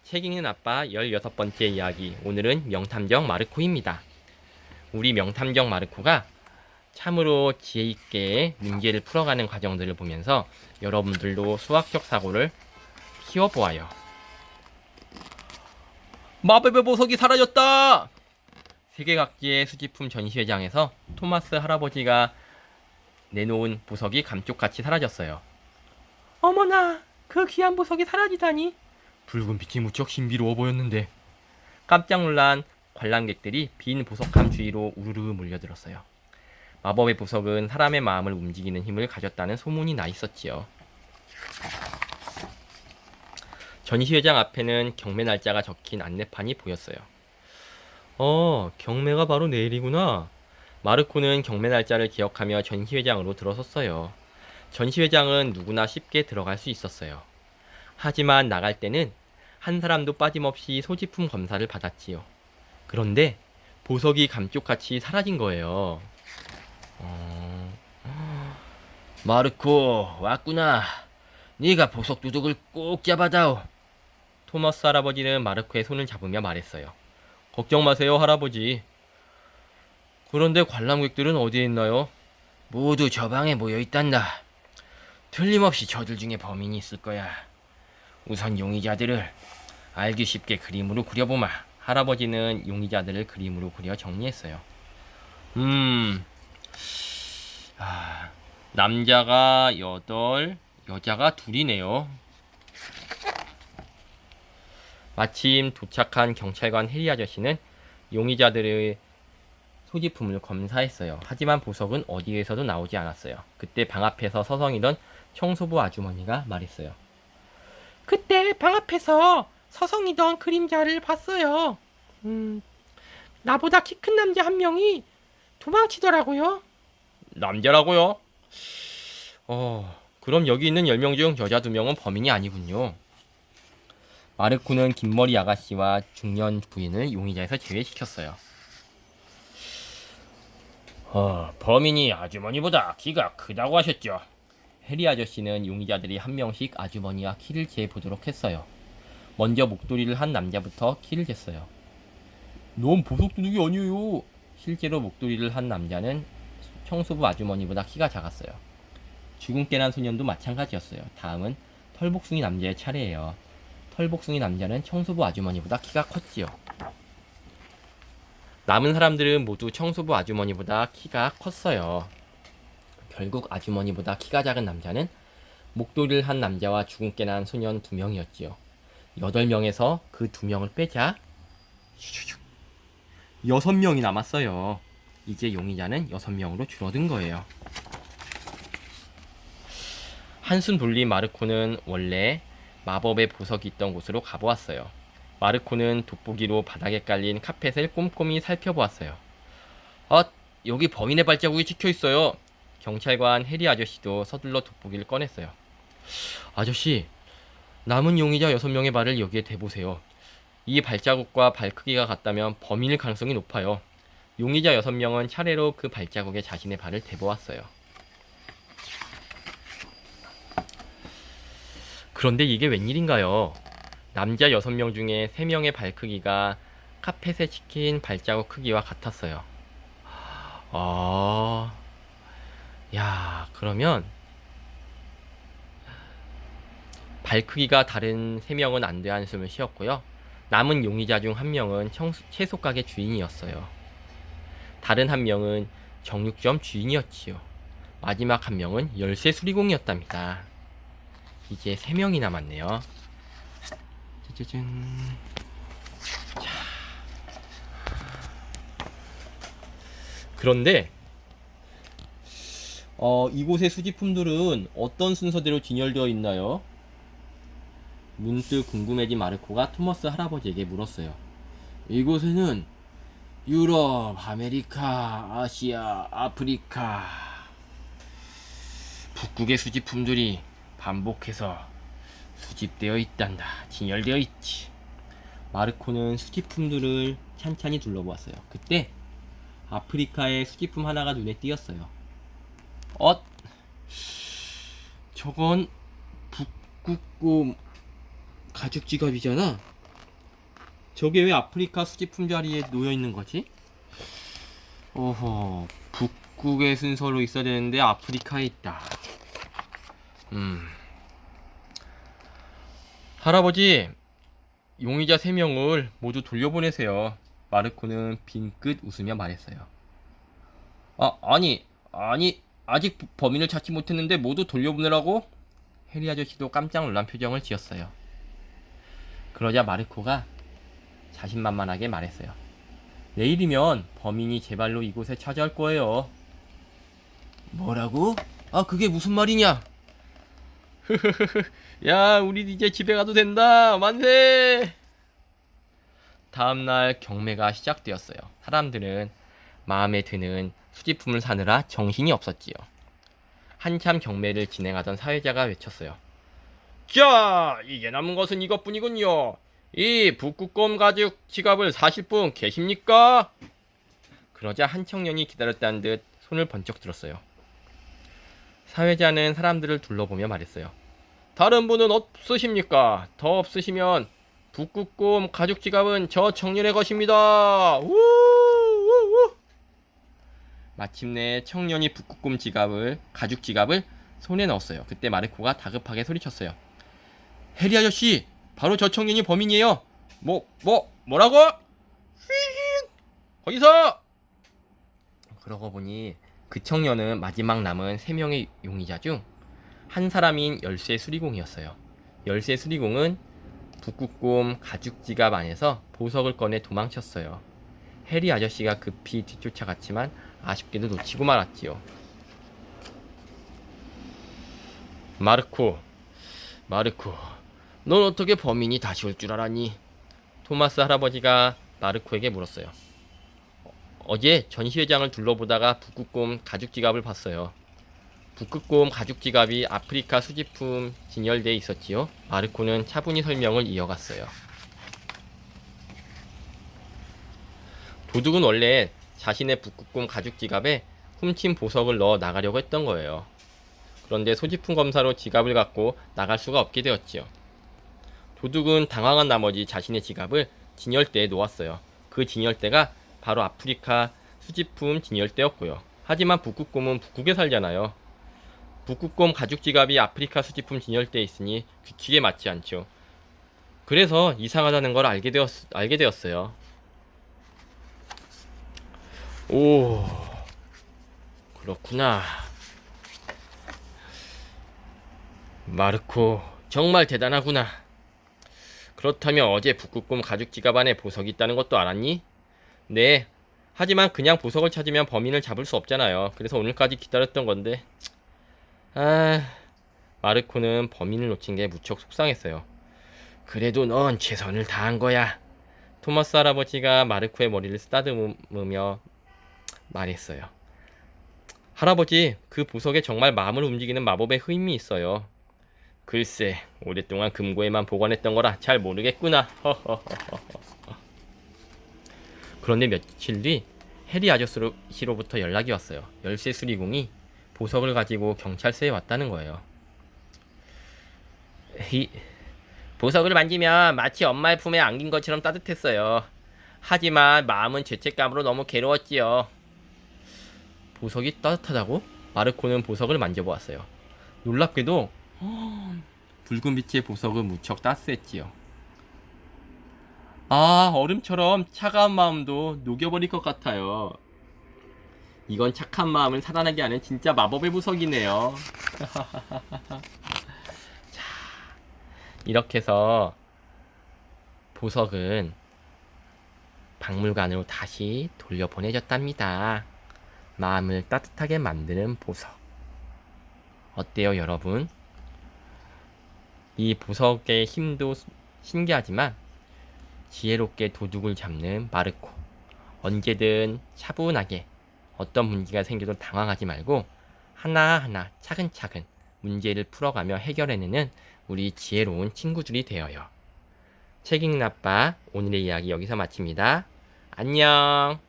책 읽는 아빠 16번째 이야기. 오늘은 명탐정 마르코입니다. 우리 명탐정 마르코가 참으로 지혜 있게 문제를 풀어가는 과정들을 보면서 여러분들도 수학적 사고를 키워보아요. 마법의 보석이 사라졌다! 세계 각지의 수집품 전시회장에서 토마스 할아버지가 내놓은 보석이 감쪽같이 사라졌어요. 어머나, 그 귀한 보석이 사라지다니. 붉은 빛이 무척 신비로워 보였는데. 깜짝 놀란 관람객들이 빈 보석함 주위로 우르르 몰려들었어요. 마법의 보석은 사람의 마음을 움직이는 힘을 가졌다는 소문이 나 있었지요. 전시회장 앞에는 경매 날짜가 적힌 안내판이 보였어요. 경매가 바로 내일이구나. 마르코는 경매 날짜를 기억하며 전시회장으로 들어섰어요. 전시회장은 누구나 쉽게 들어갈 수 있었어요. 하지만 나갈 때는 한 사람도 빠짐없이 소지품 검사를 받았지요. 그런데 보석이 감쪽같이 사라진 거예요. 마르코, 왔구나. 네가 보석 도둑을 꼭 잡아다오. 토머스 할아버지는 마르코의 손을 잡으며 말했어요. 걱정 마세요, 할아버지. 그런데 관람객들은 어디에 있나요? 모두 저 방에 모여 있단다. 틀림없이 저들 중에 범인이 있을 거야. 우선 용의자들을 알기 쉽게 그림으로 그려보마. 할아버지는 용의자들을 그림으로 그려 정리했어요. 남자가 8, 여자가 2이네요. 마침 도착한 경찰관 해리 아저씨는 용의자들의 소지품을 검사했어요. 하지만 보석은 어디에서도 나오지 않았어요. 그때 방 앞에서 서성이던 청소부 아주머니가 말했어요. 그때 방 앞에서 서성이던 그림자를 봤어요. 나보다 키 큰 남자 한 명이 도망치더라고요. 남자라고요? 그럼 여기 있는 10명 중 여자 2명은 범인이 아니군요. 마르코는 긴머리 아가씨와 중년 부인을 용의자에서 제외시켰어요. 범인이 아주머니보다 키가 크다고 하셨죠? 해리 아저씨는 용의자들이 한 명씩 아주머니와 키를 재보도록 했어요. 먼저 목도리를 한 남자부터 키를 쟀어요. 넌 보석 도둑이 아니에요. 실제로 목도리를 한 남자는 청소부 아주머니보다 키가 작았어요. 죽은 깨난 소년도 마찬가지였어요. 다음은 털복숭이 남자의 차례예요. 털복숭이 남자는 청소부 아주머니보다 키가 컸지요. 남은 사람들은 모두 청소부 아주머니보다 키가 컸어요. 결국 아주머니보다 키가 작은 남자는 목도리를 한 남자와 죽은 깨난 소년 2명이었지요. 8명에서 그 2명을 빼자 6명이 남았어요. 이제 용의자는 6명으로 줄어든 거예요. 한숨 돌린 마르코는 원래 마법의 보석이 있던 곳으로 가보았어요. 마르코는 돋보기로 바닥에 깔린 카펫을 꼼꼼히 살펴보았어요. 여기 범인의 발자국이 찍혀있어요. 경찰관 해리 아저씨도 서둘러 돋보기를 꺼냈어요. 아저씨, 남은 용의자 6명의 발을 여기에 대보세요. 이 발자국과 발 크기가 같다면 범인일 가능성이 높아요. 용의자 6명은 차례로 그 발자국에 자신의 발을 대보았어요. 그런데 이게 웬일인가요? 남자 6명 중에 3명의 발 크기가 카펫에 찍힌 발자국 크기와 같았어요. 그러면 발 크기가 다른 3명은 안 돼 한숨을 쉬었고요. 남은 용의자 중 1명은 채소 가게 주인이었어요. 다른 1명은 정육점 주인이었지요. 마지막 1명은 열쇠 수리공이었답니다. 이제 3명이 남았네요. 짜자잔. 자. 그런데 이곳의 수집품들은 어떤 순서대로 진열되어 있나요? 문득 궁금해진 마르코가 토머스 할아버지에게 물었어요. 이곳에는 유럽, 아메리카, 아시아, 아프리카 북극의 수집품들이 반복해서 수집되어 있단다. 진열되어 있지. 마르코는 수집품들을 찬찬히 둘러보았어요. 그때 아프리카의 수집품 하나가 눈에 띄었어요. 저건 북극곰 가죽 지갑이잖아. 저게 왜 아프리카 수집품 자리에 놓여 있는 거지? 오호, 북극의 순서로 있어야 되는데 아프리카에 있다. 할아버지, 용의자 3명을 모두 돌려보내세요. 마르코는 빙긋 웃으며 말했어요. 아니, 아직 범인을 찾지 못했는데 모두 돌려보내라고? 해리 아저씨도 깜짝 놀란 표정을 지었어요. 그러자 마르코가 자신만만하게 말했어요. 내일이면 범인이 제 발로 이곳에 찾아올 거예요. 뭐라고? 그게 무슨 말이냐? 야, 우리 이제 집에 가도 된다. 만세! 다음날 경매가 시작되었어요. 사람들은 마음에 드는 수집품을 사느라 정신이 없었지요. 한참 경매를 진행하던 사회자가 외쳤어요. 자, 이제 남은 것은 이것뿐이군요. 이 북극곰 가죽 지갑을 사실 분 계십니까? 그러자 한 청년이 기다렸다는 듯 손을 번쩍 들었어요. 사회자는 사람들을 둘러보며 말했어요. 다른 분은 없으십니까? 더 없으시면 북극곰 가죽 지갑은 저 청년의 것입니다. 우우우. 마침내 청년이 북극곰 가죽 지갑을 손에 넣었어요. 그때 마르코가 다급하게 소리쳤어요. 해리 아저씨, 바로 저 청년이 범인이에요. 뭐라고? 거기서! 그러고 보니 그 청년은 마지막 남은 3명의 용의자 중 한 사람인 열쇠 수리공이었어요. 열쇠 수리공은 북극곰 가죽 지갑 안에서 보석을 꺼내 도망쳤어요. 해리 아저씨가 급히 뒤쫓아갔지만 아쉽게도 놓치고 말았지요. 마르코, 넌 어떻게 범인이 다시 올 줄 알았니? 토마스 할아버지가 마르코에게 물었어요. 어제 전시회장을 둘러보다가 북극곰 가죽 지갑을 봤어요. 북극곰 가죽 지갑이 아프리카 수집품 진열대에 있었지요. 마르코는 차분히 설명을 이어갔어요. 도둑은 원래 자신의 북극곰 가죽 지갑에 훔친 보석을 넣어 나가려고 했던 거예요. 그런데 소지품 검사로 지갑을 갖고 나갈 수가 없게 되었지요. 도둑은 당황한 나머지 자신의 지갑을 진열대에 놓았어요. 그 진열대가 바로 아프리카 수집품 진열대였고요. 하지만 북극곰은 북극에 살잖아요. 북극곰 가죽 지갑이 아프리카 수집품 진열대에 있으니 규칙에 맞지 않죠. 그래서 이상하다는 걸 알게 되었어요. 오, 그렇구나. 마르코, 정말 대단하구나. 그렇다면 어제 북극곰 가죽 지갑 안에 보석이 있다는 것도 알았니? 네. 하지만 그냥 보석을 찾으면 범인을 잡을 수 없잖아요. 그래서 오늘까지 기다렸던 건데. 마르코는 범인을 놓친 게 무척 속상했어요. 그래도 넌 최선을 다한 거야. 토마스 할아버지가 마르코의 머리를 쓰다듬으며 말했어요. 할아버지, 그 보석에 정말 마음을 움직이는 마법의 힘이 있어요. 글쎄, 오랫동안 금고에만 보관했던 거라 잘 모르겠구나. 그런데 며칠 뒤 해리 아저씨로부터 연락이 왔어요. 열쇠 수리공이 보석을 가지고 경찰서에 왔다는 거예요. 보석을 만지면 마치 엄마의 품에 안긴 것처럼 따뜻했어요. 하지만 마음은 죄책감으로 너무 괴로웠지요. 보석이 따뜻하다고? 마르코는 보석을 만져보았어요. 놀랍게도 붉은 빛의 보석은 무척 따스했지요. 얼음처럼 차가운 마음도 녹여버릴 것 같아요. 이건 착한 마음을 살아나게 하는 진짜 마법의 보석이네요. 자, 이렇게 해서 보석은 박물관으로 다시 돌려보내졌답니다. 마음을 따뜻하게 만드는 보석. 어때요, 여러분? 이 보석의 힘도 신기하지만 지혜롭게 도둑을 잡는 마르코. 언제든 차분하게 어떤 문제가 생겨도 당황하지 말고 하나하나 차근차근 문제를 풀어가며 해결해내는 우리 지혜로운 친구들이 되어요. 책 읽는 아빠 오늘의 이야기 여기서 마칩니다. 안녕.